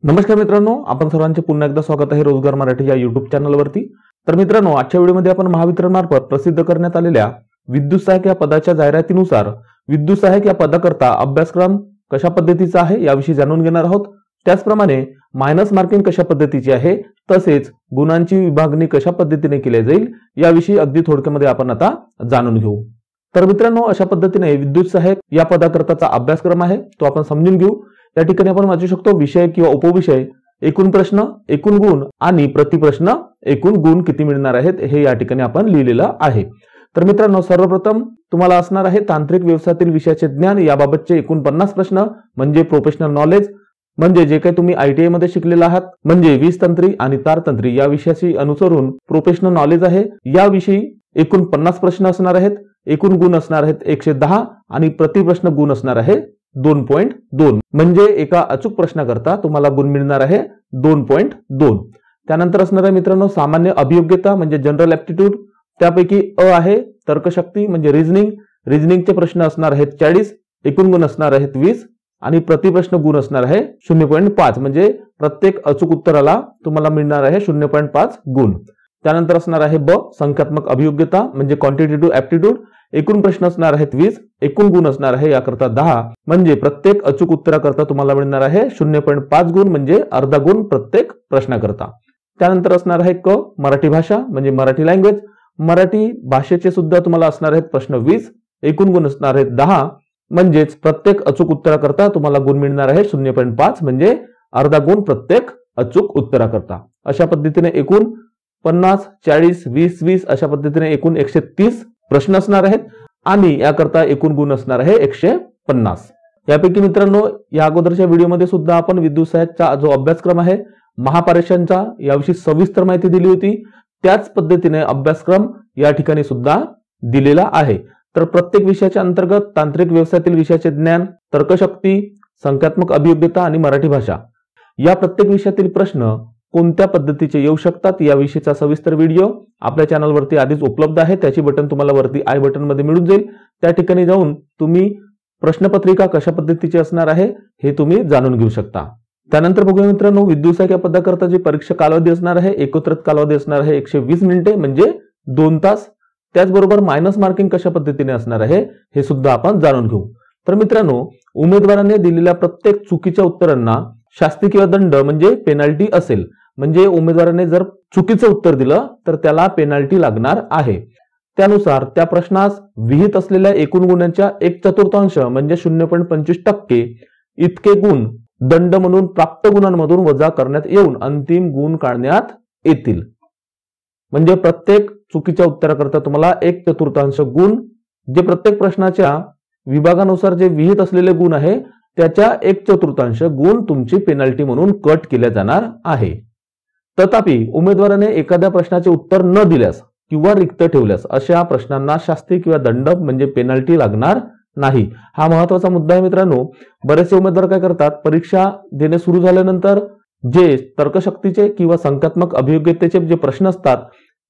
नमस्कार मित्रांनो, आपण सर्वांचे पुन्हा एकदा स्वागत आहे रोजगार मराठी या युट्यूब चॅनलवरती। तर मित्रांनो, आजच्या व्हिडिओमध्ये आपण महावितरण मार्फत प्रसिद्ध करण्यात आलेल्या विद्युत सहायक या पदाच्या जाहिरातीनुसार विद्युत सहायक या पदाकरता अभ्यासक्रम कशा पद्धतीचा आहे याविषयी जाणून घेणार आहोत। त्याचप्रमाणे मायनस मार्किंग कशा पद्धतीची आहे, तसेच गुणांची विभागणी कशा पद्धतीने केली जाईल याविषयी अगदी थोडक्यामध्ये आपण आता जाणून घेऊ। तर मित्रांनो, अशा पद्धतीने विद्युत सहायक या पदाकरताचा अभ्यासक्रम आहे तो आपण समजून घेऊ। या ठिकाणी आपण वाचू शकतो विषय किंवा उपविषय, एकूण प्रश्न, एकूण गुण आणि प्रतिप्रश्न एकूण गुण किती मिळणार आहेत हे या ठिकाणी आपण लिहिलेलं आहे। तर मित्रांनो, सर्वप्रथम तुम्हाला असणार आहे तांत्रिक व्यवसायातील विषयाचे ज्ञान याबाबतचे एकूण 50 प्रश्न म्हणजे प्रोफेशनल नॉलेज, म्हणजे जे काही तुम्ही ITI मध्ये शिकलेला आहात म्हणजे वीज तंत्री आणि तारतंत्री या विषयाशी अनुसरून प्रोफेशनल नॉलेज आहे। याविषयी एकूण 50 प्रश्न असणार आहेत, एकूण गुण असणार आहेत 110 आणि प्रतिप्रश्न गुण असणार आहे 2.2, म्हणजे एका अचूक प्रश्नाकरता तुम्हाला गुण मिळणार आहे 2.2। त्यानंतर असणार आहे मित्रांनो सामान्य अभियोग्यता म्हणजे जनरल ॲप्टिट्यूड, त्यापैकी अ आहे तर्कशक्ती म्हणजे रिझनिंगचे प्रश्न असणार आहेत 40, एकूण गुण असणार आहेत 20 आणि प्रतिप्रश्न गुण असणार आहे 0.5, म्हणजे प्रत्येक अचूक उत्तराला तुम्हाला मिळणार आहे 0.5 गुण। त्यानंतर असणार आहे ब संख्यात्मक अभियोग्यता म्हणजे क्वांटिटेटिव्ह ॲप्टिट्यूड, एकूण प्रश्न असणार आहेत 20, एकूण गुण असणार आहे याकरता 10, म्हणजे प्रत्येक अचूक उत्तराकरता तुम्हाला मिळणार आहे 0.5 गुण, म्हणजे अर्धा गुण प्रत्येक प्रश्नाकरता। त्यानंतर असणार आहे क मराठी भाषा म्हणजे मराठी लँग्वेज, मराठी भाषेचे सुद्धा तुम्हाला असणार आहेत प्रश्न 20, एकूण गुण असणार आहेत 10, म्हणजेच प्रत्येक अचूक उत्तराकरता तुम्हाला गुण मिळणार आहे 0.5, म्हणजे अर्धा गुण प्रत्येक अचूक उत्तराकरता। अशा पद्धतीने एकूण 50, 40, 20, 20 अशा पद्धतीने एकूण 130 प्रश्न असणार आहेत आणि याकरता एकूण गुण असणार आहे 150। यापैकी मित्रांनो, या अगोदरच्या व्हिडिओमध्ये सुद्धा आपण विद्युत सहायकचा जो अभ्यासक्रम आहे महापारेषणचा याविषयी सविस्तर माहिती दिली होती, त्याच पद्धतीने अभ्यासक्रम या ठिकाणी सुद्धा दिलेला आहे। तर प्रत्येक विषयाच्या अंतर्गत तांत्रिक व्यवसायातील विषयाचे ज्ञान, तर्कशक्ती, संख्यात्मक अभियोग्यता आणि मराठी भाषा या प्रत्येक विषयातील प्रश्न कोणत्या पद्धतीचे येऊ शकतात याविषयीचा सविस्तर व्हिडिओ आपल्या चॅनलवरती आधीच उपलब्ध आहे। त्याची बटन तुम्हाला वरती आय बटन मध्ये मिळून जाईल, त्या ठिकाणी जाऊन तुम्ही प्रश्नपत्रिका कशा पद्धतीची असणार आहे हे तुम्ही जाणून घेऊ शकता। त्यानंतर बघूया मित्रांनो, विद्युत सहायक या पदाकरता जी परीक्षा कालावधी असणार आहे एकत्रित कालावधी असणार आहे 120 मिनिटे म्हणजे 2 तास। त्याचबरोबर मायनस मार्किंग कशा पद्धतीने असणार आहे हे सुद्धा आपण जाणून घेऊ। तर मित्रांनो, उमेदवाराने दिलेल्या प्रत्येक चुकीच्या उत्तरांना शास्ती किंवा दंड म्हणजे पेनल्टी असेल, म्हणजे उमेदवाराने जर चुकीचं उत्तर दिलं तर त्याला पेनल्टी लागणार आहे। त्यानुसार त्या प्रश्नास विहित असलेल्या एकूण गुणांच्या 1/4 म्हणजे 0.25% इतके गुण दंड म्हणून प्राप्त गुणांमधून वजा करण्यात येऊन अंतिम गुण काढण्यात येतील। म्हणजे प्रत्येक चुकीच्या उत्तराकरता तुम्हाला 1/4 गुण, जे प्रत्येक प्रश्नाच्या विभागानुसार जे विहित असलेले गुण आहे त्याच्या 1/4 गुण तुमची पेनल्टी म्हणून कट केल्या जाणार आहे। तथापि उमेदवाराने एखाद्या प्रश्नाचे उत्तर न दिल्यास किंवा रिक्त ठेवल्यास अशा प्रश्नांना शास्ती किंवा दंड म्हणजे पेनल्टी लागणार नाही। हा महत्त्वाचा मुद्दा आहे मित्रांनो। बरेचसे उमेदवार काय करतात, परीक्षा देणे सुरू झाल्यानंतर जे तर्कशक्तीचे किंवा संख्यात्मक अभियोग्यतेचे जे प्रश्न असतात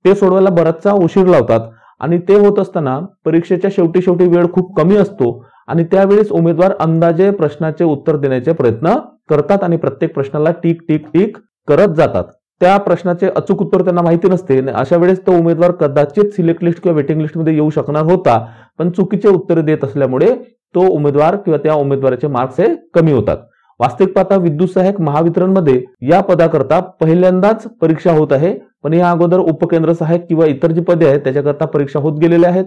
ते सोडवायला बराचसा उशीर लावतात आणि ते होत असताना परीक्षेच्या शेवटी वेळ खूप कमी असतो आणि त्यावेळेस उमेदवार अंदाजे प्रश्नाचे उत्तर देण्याचे प्रयत्न करतात आणि प्रत्येक प्रश्नाला टिक टिक टिक करत जातात। त्या प्रश्नाचे अचूक उत्तर त्यांना माहिती नसते। अशा वेळेस तो उमेदवार कदाचित सिलेक्ट लिस्ट किंवा वेटिंग लिस्ट मध्ये येऊ शकणार होता, पण चुकीचे उत्तर देत असल्यामुळे तो उमेदवार किंवा त्या उमेदवाराचे मार्क्स हे कमी होतात। वास्तविक पाहता विद्युत सहायक महावितरण मध्ये या पदाकरता पहिल्यांदाच परीक्षा होत आहे, पण या अगोदर उपकेंद्र सहायक किंवा इतर जी पदे आहेत त्याच्याकरता परीक्षा होत गेलेल्या आहेत।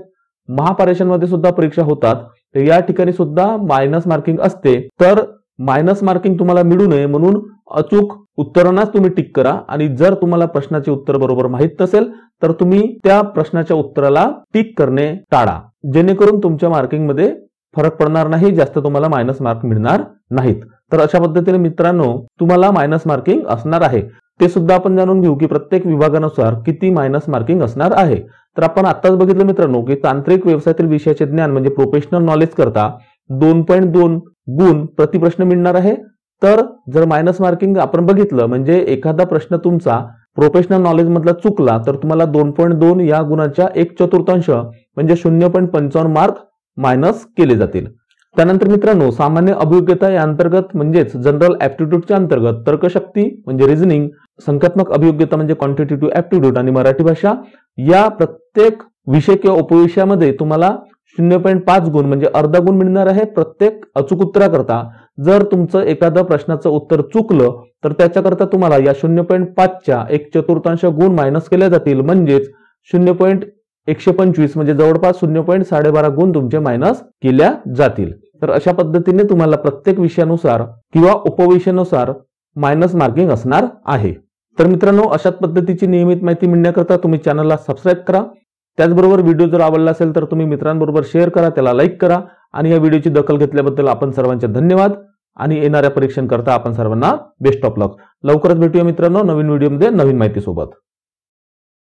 महापारेषण मध्ये सुद्धा परीक्षा होतात, तर या ठिकाणी सुद्धा मायनस मार्किंग असते। तर मायनस मार्किंग तुम्हाला मिळू नये म्हणून अचूक उत्तरांनाच तुम्ही टिक करा आणि जर तुम्हाला प्रश्नाचे उत्तर बरोबर माहित नसेल तर तुम्ही त्या प्रश्नाच्या उत्तराला टिक करणे टाळा, जेणेकरून तुमच्या मार्किंग मध्ये फरक पडणार नाही, जास्त तुम्हाला मायनस मार्क मिळणार नाहीत। तर अशा पद्धतीने मित्रांनो तुम्हाला मायनस मार्किंग असणार आहे, ते सुद्धा आपण जाणून घेऊ की प्रत्येक विभागानुसार किती मायनस मार्किंग असणार आहे। तर आपण आताच बघितलं मित्रांनो की तांत्रिक व्यवसायातील विषयाचे ज्ञान म्हणजे प्रोफेशनल नॉलेज करता 2.2 गुण प्रतिप्रश्न मिळणार आहे। तर जर मायनस मार्किंग आपण बघितलं म्हणजे एखादा प्रश्न तुमचा प्रोफेशनल नॉलेज मधला चुकला तर तुम्हाला 2.2 या गुणाच्या 1/4 म्हणजे 0.55 मार्क मायनस केले जातील। त्यानंतर मित्रांनो, सामान्य अभियोग्यता या अंतर्गत म्हणजेच जनरल ऍप्टिट्यूडच्या अंतर्गत तर्कशक्ती म्हणजे रिझनिंग, संख्यात्मक अभियोग्यता म्हणजे क्वांटिटेटिव्ह ऍप्टिट्यूड आणि मराठी भाषा या प्रत्येक विषय किंवा उपविषयामध्ये तुम्हाला 0.5 गुण म्हणजे अर्धा गुण मिळणार आहे प्रत्येक अचूक उत्तराकरता. जर तुमचं एखाद्या प्रश्नाचं उत्तर चुकलं तर त्याच्याकरता तुम्हाला या 0.5च्या 1/4 गुण मायनस केले जातील, म्हणजेच 0.125 म्हणजे जवळपास 0.12 गुण तुमचे मायनस केल्या जातील. तर अशा पद्धतीने तुम्हाला प्रत्येक विषयानुसार किंवा उपविषयानुसार मायनस मार्किंग असणार आहे. तर मित्रांनो, अशाच पद्धतीची नियमित माहिती मिळण्याकरता तुम्ही चॅनलला सबस्क्राईब करा. त्याचबरोबर व्हिडिओ जर आवडला असेल तर तुम्ही मित्रांबरोबर शेअर करा, त्याला लाईक करा. आणि या व्हिडिओची दखल घेतल्याबद्दल आपण सर्वांचे धन्यवाद. आणि येणाऱ्या परीक्षांकरता आपण सर्वांना बेस्ट ऑफ लक. लवकरच भेटूया मित्रांनो नवीन व्हिडिओमध्ये नवीन माहिती सोबत.